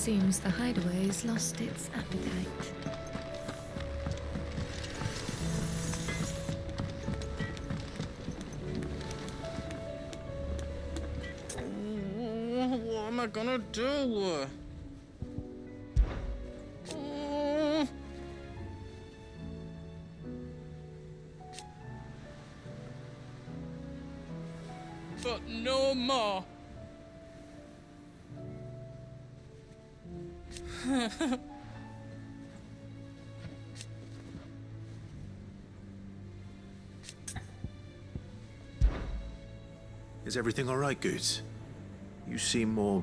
Seems the hideaway's lost its appetite. What am I gonna do? But no more. Is everything all right, Goose? You seem more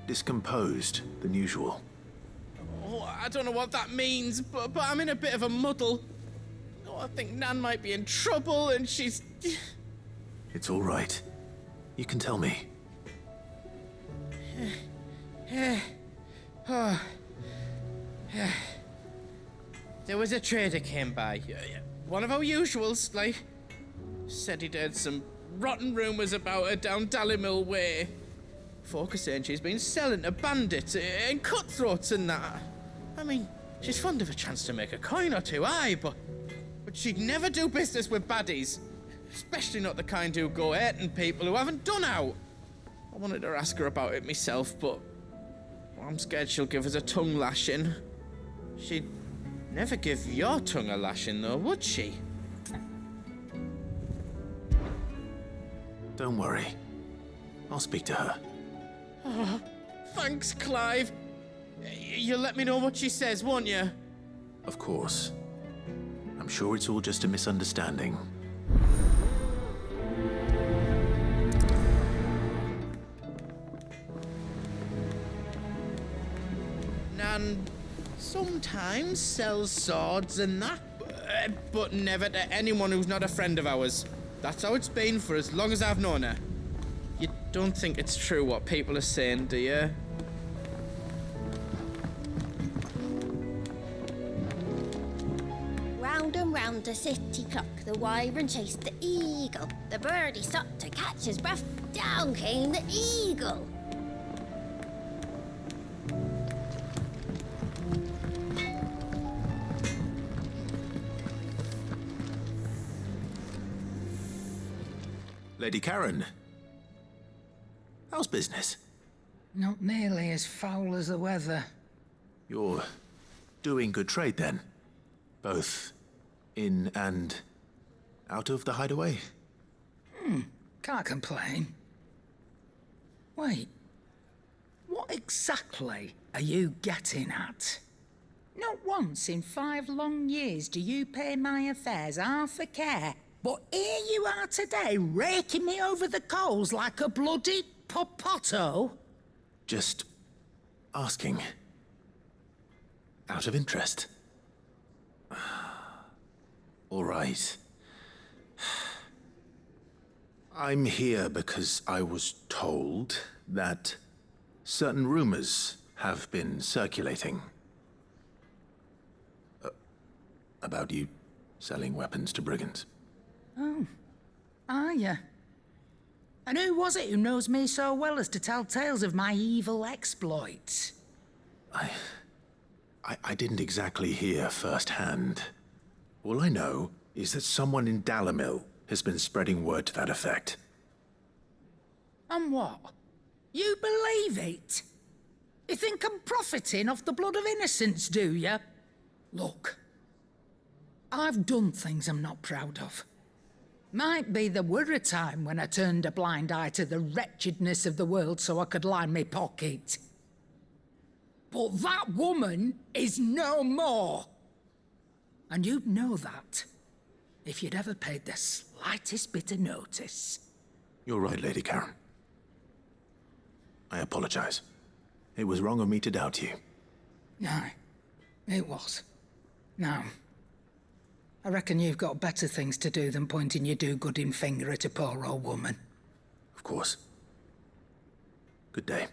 discomposed than usual. Oh, I don't know what that means, but I'm in a bit of a muddle. Oh, I think Nan might be in trouble and she's... It's all right. You can tell me. There was a trader came by. One of our usuals, like... Said he'd heard some rotten rumours about her down Dallimil Way. Folk are saying she's been selling to bandits and cutthroats and that. I mean, she's fond of a chance to make a coin or two, aye, but she'd never do business with baddies. Especially not the kind who go hurting people who haven't done out. I wanted to ask her about it myself, but I'm scared she'll give us a tongue lashing. She'd never give your tongue a lashing, though, would she? Don't worry. I'll speak to her. Oh, thanks, Clive. You'll let me know what she says, won't you? Of course. I'm sure it's all just a misunderstanding. Nan sometimes sells swords and that, but never to anyone who's not a friend of ours. That's how it's been for as long as I've known her. You don't think it's true what people are saying, do you? Round and round the city clock, the wyvern chased the eagle. The birdie stopped to catch his breath, down came the eagle. Lady Karen. How's business? Not nearly as foul as the weather. You're doing good trade then? Both in and out of the hideaway? Can't complain. Wait, what exactly are you getting at? Not once in 5 long years do you pay my affairs half a care, but here you are today, raking me over the coals like a bloody popoto? Just asking. Out of interest. All right. I'm here because I was told that certain rumors have been circulating. About you selling weapons to brigands. Oh, are ya? And who was it who knows me so well as to tell tales of my evil exploits? I didn't exactly hear firsthand. All I know is that someone in Dallimil has been spreading word to that effect. And what? You believe it? You think I'm profiting off the blood of innocents, do you? Look, I've done things I'm not proud of. Might be there were a time when I turned a blind eye to the wretchedness of the world so I could line my pocket. But that woman is no more. And you'd know that if you'd ever paid the slightest bit of notice. You're right, Lady Karen. I apologize. It was wrong of me to doubt you. Aye, it was. Now, I reckon you've got better things to do than pointing your do-gooding finger at a poor old woman. Of course. Good day.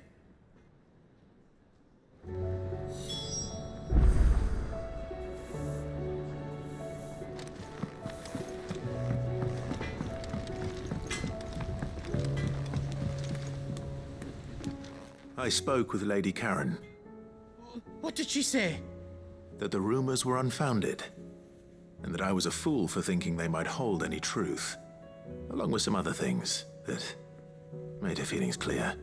I spoke with Lady Karen What did she say? That the rumors were unfounded, and that I was a fool for thinking they might hold any truth, along with some other things that made her feelings clear.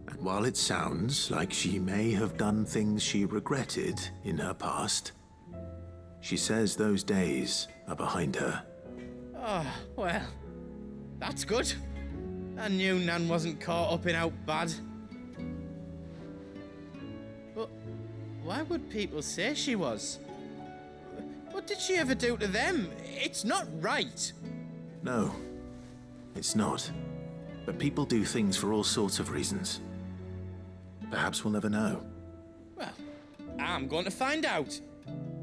And while it sounds like she may have done things she regretted in her past, she says those days are behind her. Oh, well, that's good. I knew Nan wasn't caught up in out bad. But why would people say she was? What did she ever do to them? It's not right. No, it's not. But people do things for all sorts of reasons. Perhaps we'll never know. Well, I'm going to find out.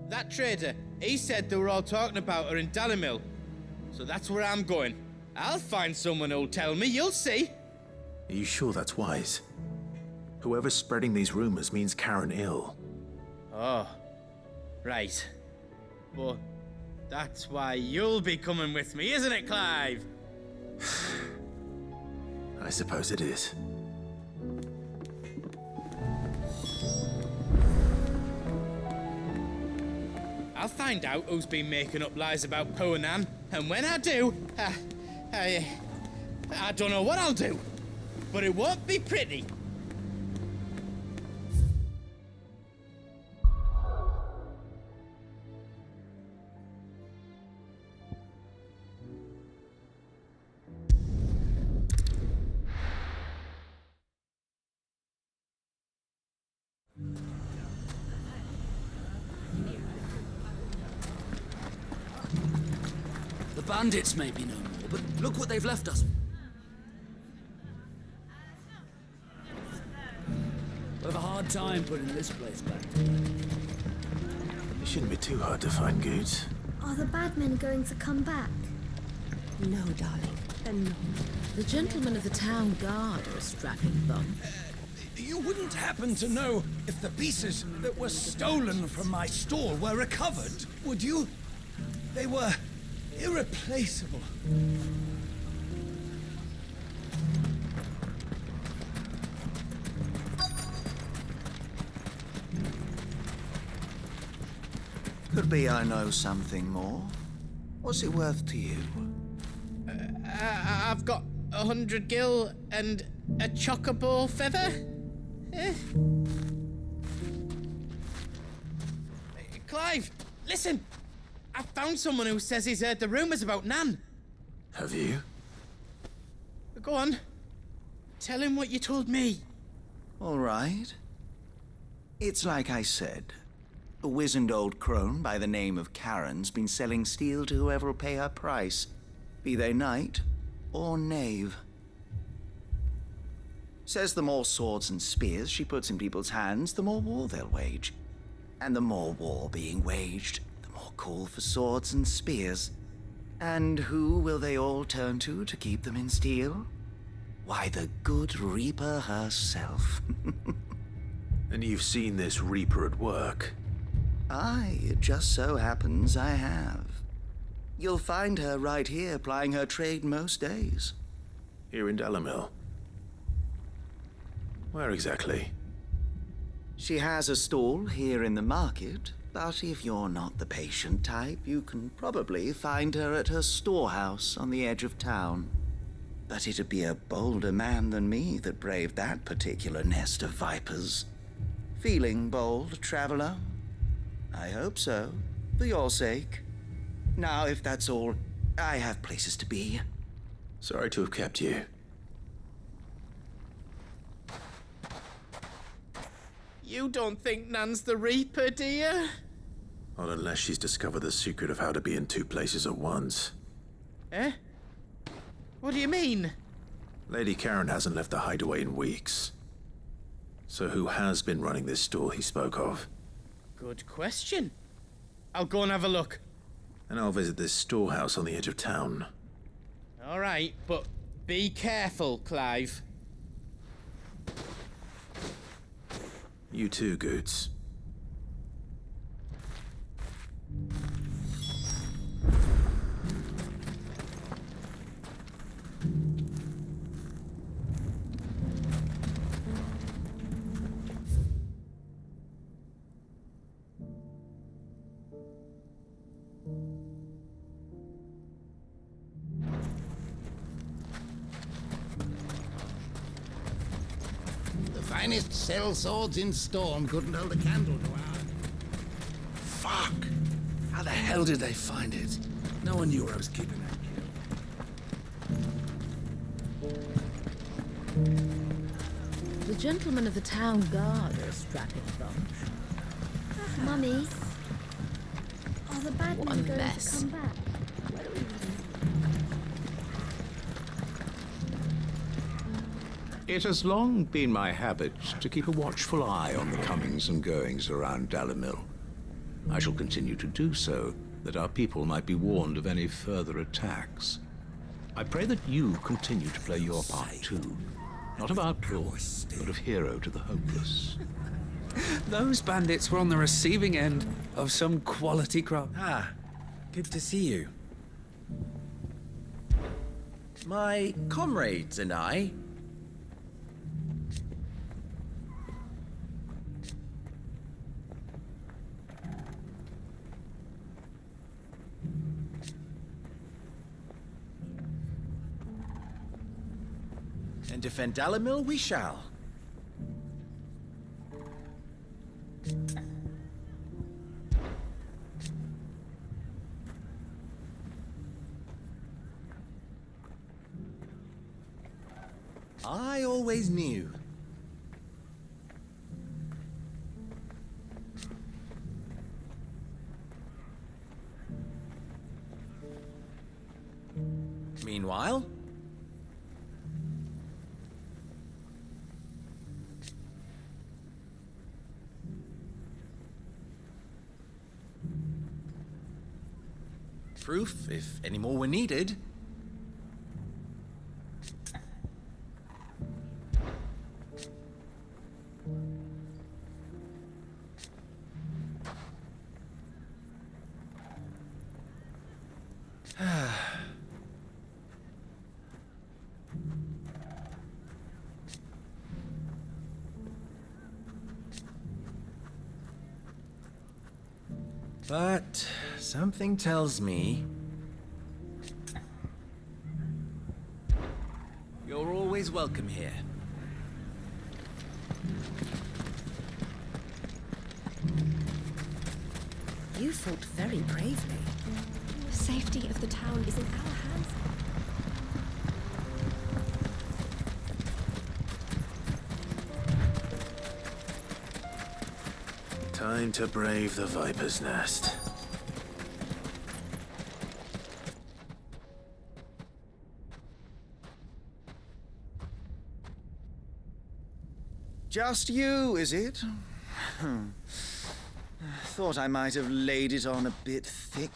That trader, he said they were all talking about her in Dalimil. So that's where I'm going. I'll find someone who'll tell me, you'll see. Are you sure that's wise? Whoever's spreading these rumors means Karen ill. Oh, right. But that's why you'll be coming with me, isn't it, Clive? I suppose it is. I'll find out who's been making up lies about poor Nan, and when I do, I don't know what I'll do, but it won't be pretty. The bandits may be no more, but look what they've left us. We'll have a hard time putting this place back together. It shouldn't be too hard to find goods. Are the bad men going to come back? No, darling, they're not. The gentlemen of the town guard are a strapping bunch. You wouldn't happen to know if the pieces that were stolen from my store were recovered, would you? They were irreplaceable. Could be I know something more. What's it worth to you? I've got 100 gil and a chocobo feather. Clive, listen! I found someone who says he's heard the rumors about Nan. Have you? Go on. Tell him what you told me. All right. It's like I said. A wizened old crone by the name of Karen's been selling steel to whoever'll pay her price, be they knight or knave. Says the more swords and spears she puts in people's hands, the more war they'll wage. And the more war being waged, the more call for swords and spears. And who will they all turn to keep them in steel? Why, the good Reaper herself. And you've seen this Reaper at work? Aye, it just so happens I have. You'll find her right here plying her trade most days. Here in Dalimil? Where exactly? She has a stall here in the market, but if you're not the patient type, you can probably find her at her storehouse on the edge of town. But it'd be a bolder man than me that braved that particular nest of vipers. Feeling bold, traveler? I hope so, for your sake. Now, if that's all, I have places to be. Sorry to have kept you. You don't think Nan's the Reaper, do you? Not unless she's discovered the secret of how to be in two places at once. Eh? What do you mean? Lady Karen hasn't left the hideaway in weeks. So who has been running this stall he spoke of? Good question. I'll go and have a look. And I'll visit this storehouse on the edge of town. All right, but be careful, Clive. You too, Goots. finest cell swords in Storm couldn't hold a candle to ours. Fuck! How the hell did they find it? No one knew where I was keeping that kid. The gentlemen of the town guard are a strapping bunch. Mummy, are the bad What men a going mess. to come back? It has long been my habit to keep a watchful eye on the comings and goings around Dalimil. I shall continue to do so, that our people might be warned of any further attacks. I pray that you continue to play your part too. Not of outlaw, but of hero to the hopeless. Those bandits were on the receiving end of some quality crop. Ah, good to see you. My comrades and I... and defend Dalimil we shall. I always knew. Meanwhile, proof, if any more were needed. But something tells me you're always welcome here. You fought very bravely. The safety of the town is in our hands. Time to brave the Viper's Nest. Just you, is it? Thought I might have laid it on a bit thick.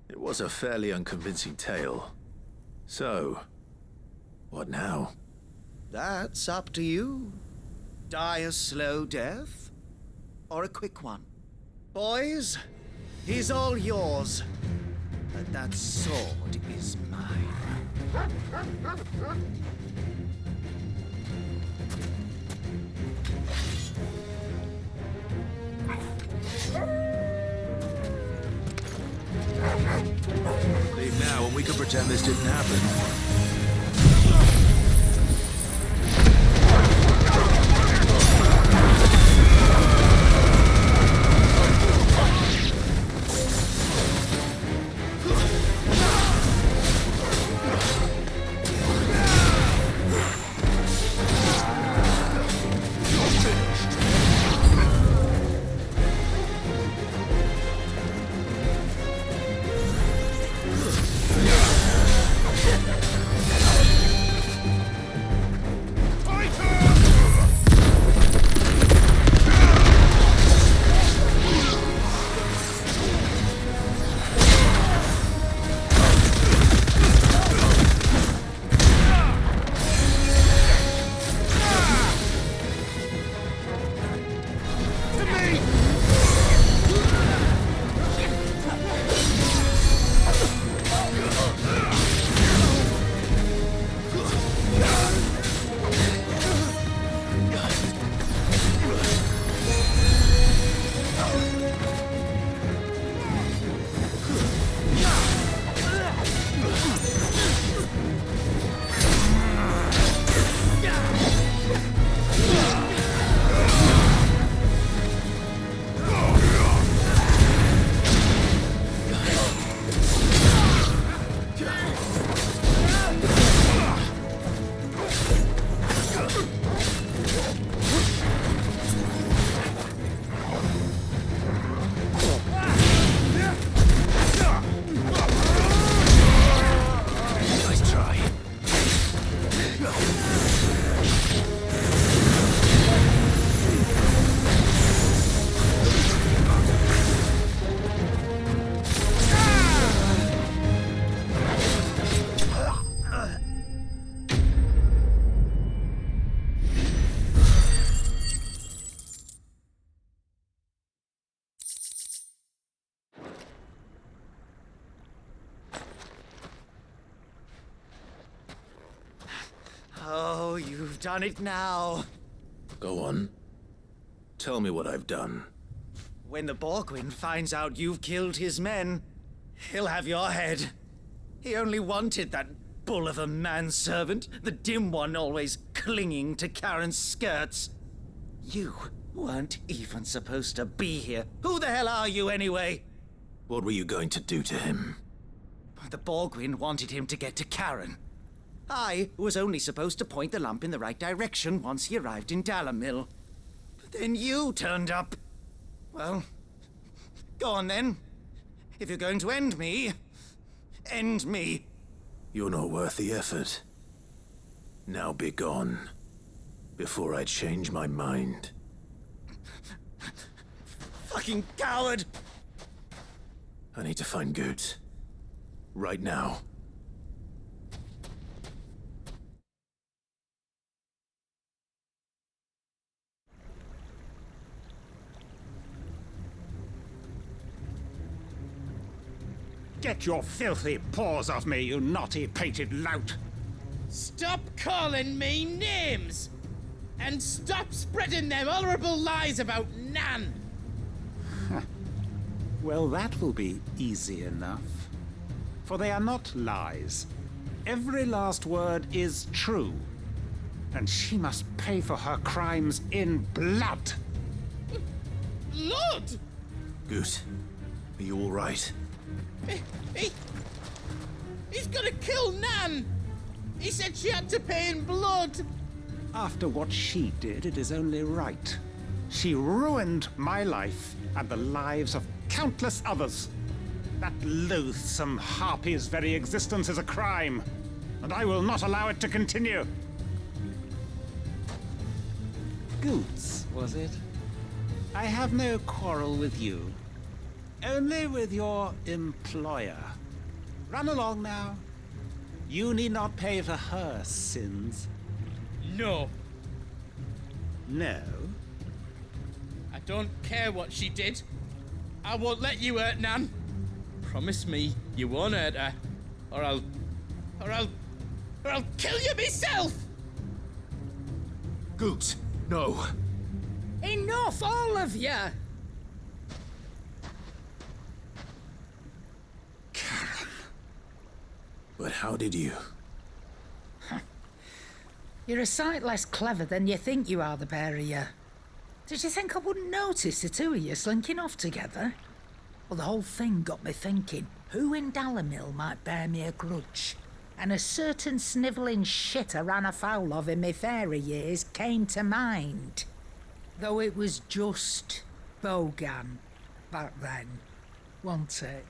It was a fairly unconvincing tale. So, what now? That's up to you. Die a slow death, or a quick one. Boys, he's all yours. But that sword is mine. Leave now and we can pretend this didn't happen. done it now. Go on. Tell me what I've done. When the Borgwyn finds out you've killed his men, he'll have your head. He only wanted that bull of a manservant, the dim one always clinging to Karen's skirts. You weren't even supposed to be here. Who the hell are you anyway? What were you going to do to him? The Borgwyn wanted him to get to Karen. I was only supposed to point the lamp in the right direction once he arrived in Dalamil. But then you turned up. Well, go on then. If you're going to end me, end me. You're not worth the effort. Now be gone, before I change my mind. Fucking coward! I need to find Goot. Right now. Get your filthy paws off me, you naughty-pated lout! Stop calling me names! And stop spreading them horrible lies about Nan! Well, that will be easy enough. For they are not lies. Every last word is true. And she must pay for her crimes in blood. Blood? Goot, are you all right? He's gonna kill Nan! He said she had to pay in blood! After what she did, it is only right. She ruined my life and the lives of countless others. That loathsome harpy's very existence is a crime, and I will not allow it to continue. Goots, was it? I have no quarrel with you. Only with your employer. Run along now. You need not pay for her sins. No. No? I don't care what she did. I won't let you hurt Nan. Promise me you won't hurt her, or I'll kill you myself! Goot, no. Enough, all of you! But how did you? You're a sight less clever than you think you are, the pair of you. Did you think I wouldn't notice the two of you slinking off together? Well, the whole thing got me thinking, who in Dalamil might bear me a grudge? And a certain snivelling shit I ran afoul of in my fairy years came to mind. Though it was just Bogan back then, wasn't it?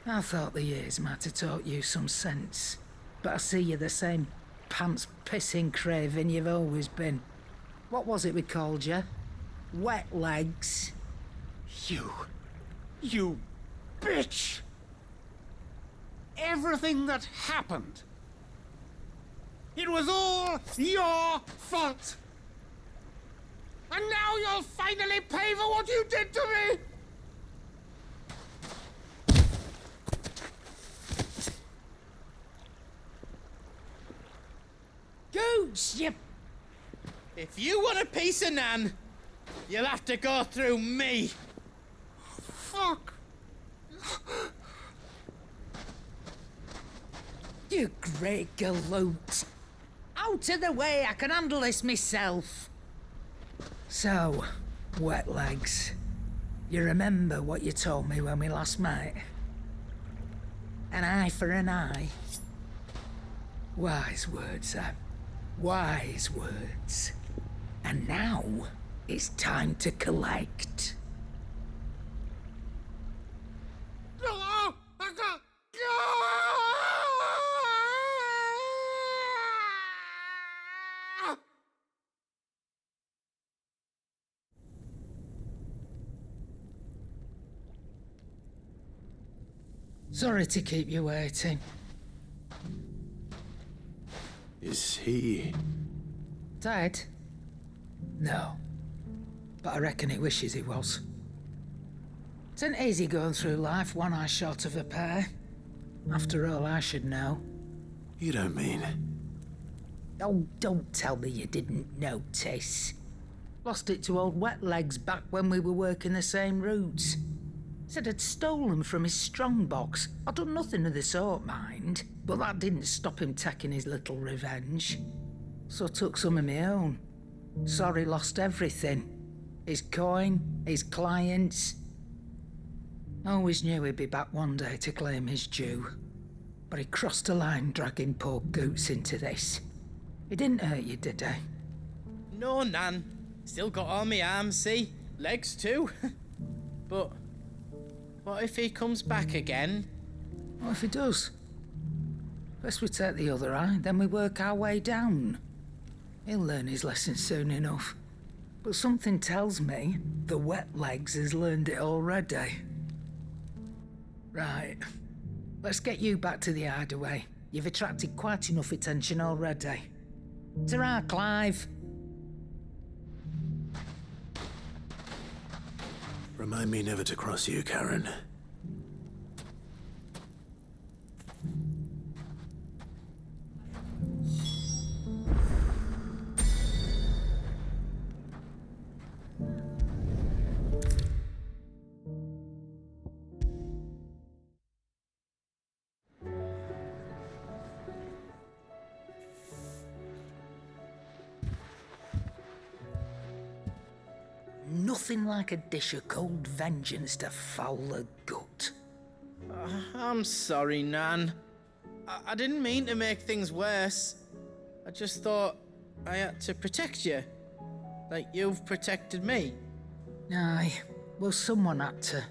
I thought the years might have taught you some sense, but I see you're the same pants-pissing craven you've always been. What was it we called you? Wet legs? You bitch! Everything that happened, it was all your fault! And now you'll finally pay for what you did to me! Goots, you... If you want a piece of Nan, you'll have to go through me. Fuck! You great galoot. Out of the way, I can handle this myself. So, wet legs, you remember what you told me when we last met? An eye for an eye. Wise words, Sam. Wise words. And now, it's time to collect. Sorry to keep you waiting. Is he... Dead? No. But I reckon he wishes he was. It isn't easy going through life one eye short of a pair. After all, I should know. You don't mean... Oh, don't tell me you didn't notice. Lost it to old Wet Legs back when we were working the same routes. Said I'd stolen from his strongbox. I'd done nothing of the sort, mind, but that didn't stop him taking his little revenge. So I took some of my own. Sorry, lost everything. His coin, his clients. Always knew he'd be back one day to claim his due. But he crossed a line dragging poor Goots into this. He didn't hurt you, did he? No, Nan. Still got all my arms, see? Legs too. But what if he comes back again? What if he does? First we take the other eye, then we work our way down. He'll learn his lesson soon enough. But something tells me the Wet Legs has learned it already. Right. Let's get you back to the hideaway. You've attracted quite enough attention already. Ta-ra, Clive. Remind me never to cross you, Karen. Nothing like a dish of cold vengeance to foul the gut. I'm sorry, Nan. I didn't mean to make things worse. I just thought I had to protect you. Like you've protected me. Aye, well, someone had to.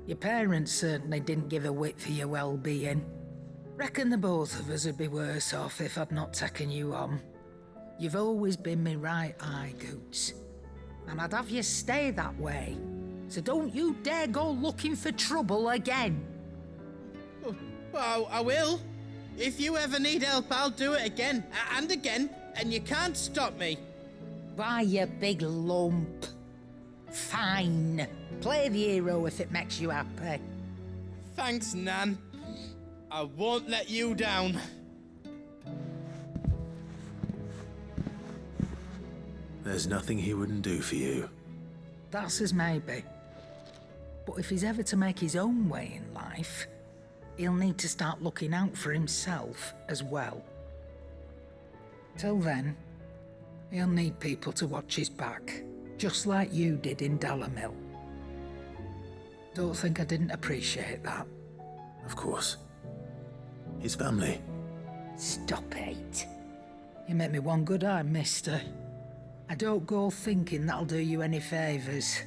Your parents certainly didn't give a whit for your well-being. Reckon the both of us would be worse off if I'd not taken you on. You've always been me right eye, Goots. And I'd have you stay that way. So don't you dare go looking for trouble again. Well, I will. If you ever need help, I'll do it again and again, and you can't stop me. Why, you big lump. Fine. Play the hero if it makes you happy. Thanks, Nan. I won't let you down. There's nothing he wouldn't do for you. That's as maybe. But if he's ever to make his own way in life, he'll need to start looking out for himself as well. Till then, he'll need people to watch his back, just like you did in Dalimil. Don't think I didn't appreciate that. Of course. His family. Stop it. You make me one good eye, mister. I don't go thinking that'll do you any favours.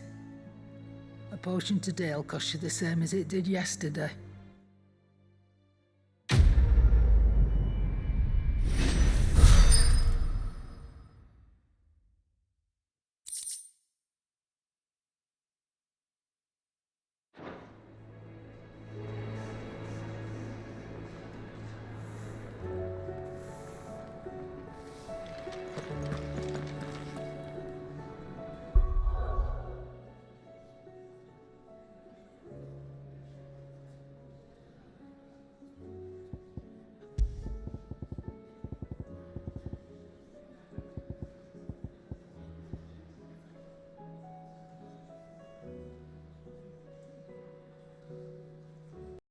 A potion today'll cost you the same as it did yesterday.